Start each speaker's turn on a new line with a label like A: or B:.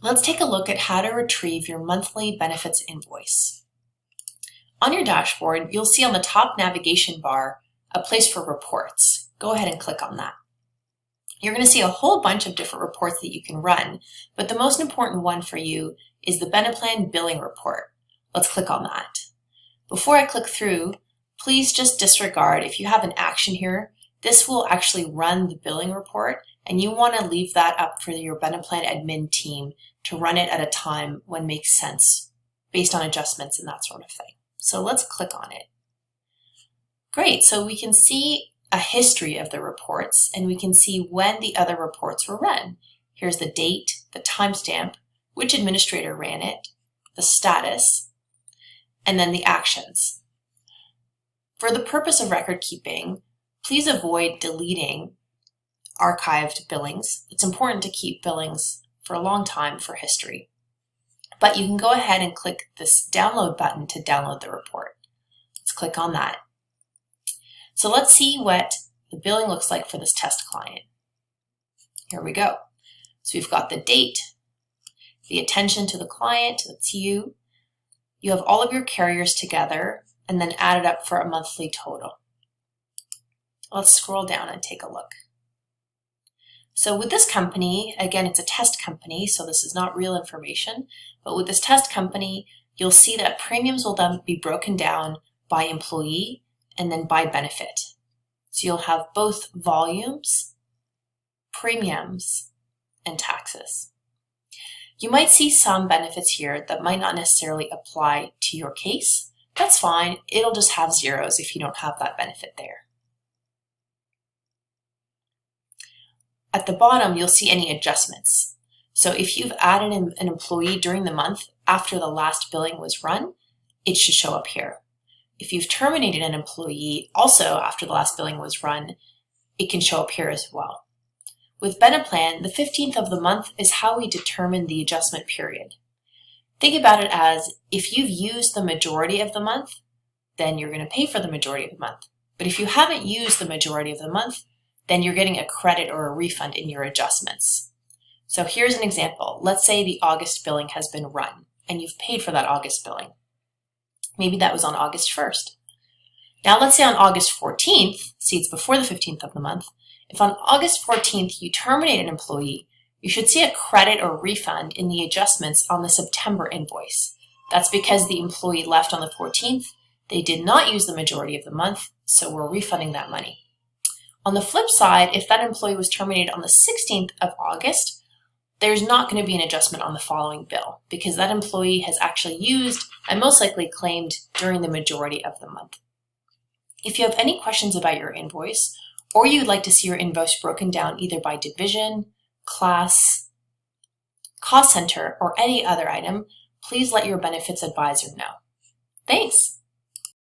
A: Let's take a look at how to retrieve your monthly benefits invoice. On your dashboard, you'll see on the top navigation bar a place for reports. Go ahead and click on that. You're going to see a whole bunch of different reports that you can run, but the most important one for you is the Beneplan billing report. Let's click on that. Before I click through, please just disregard if you have an action here. This will actually run the billing report, and you want to leave that up for your Beneplan admin team to run it at a time when makes sense based on adjustments and that sort of thing. So let's click on it. Great, so we can see a history of the reports, and we can see when the other reports were run. Here's the date, the timestamp, which administrator ran it, the status, and then the actions. For the purpose of record keeping, please avoid deleting archived billings. It's important to keep billings for a long time for history. But you can go ahead and click this download button to download the report. Let's click on that. So let's see what the billing looks like for this test client. Here we go. So we've got the date, the attention to the client, that's you. You have all of your carriers together and then added up for a monthly total. Let's scroll down and take a look. So with this company, again, it's a test company, so this is not real information, but with this test company, you'll see that premiums will then be broken down by employee and then by benefit. So you'll have both volumes, premiums, and taxes. You might see some benefits here that might not necessarily apply to your case. That's fine. It'll just have zeros if you don't have that benefit there. At the bottom, you'll see any adjustments. So if you've added an employee during the month after the last billing was run, it should show up here. If you've terminated an employee also after the last billing was run, it can show up here as well. With Beneplan, the 15th of the month is how we determine the adjustment period. Think about it as if you've used the majority of the month, then you're going to pay for the majority of the month. But if you haven't used the majority of the month, then you're getting a credit or a refund in your adjustments. So here's an example. Let's say the August billing has been run and you've paid for that August billing. Maybe that was on August 1st. Now let's say on August 14th, see it's before the 15th of the month, if on August 14th you terminate an employee, you should see a credit or refund in the adjustments on the September invoice. That's because the employee left on the 14th, they did not use the majority of the month, so we're refunding that money. On the flip side, if that employee was terminated on the 16th of August, there's not going to be an adjustment on the following bill because that employee has actually used and most likely claimed during the majority of the month. If you have any questions about your invoice, or you'd like to see your invoice broken down either by division, class, cost center, or any other item, please let your benefits advisor know. Thanks!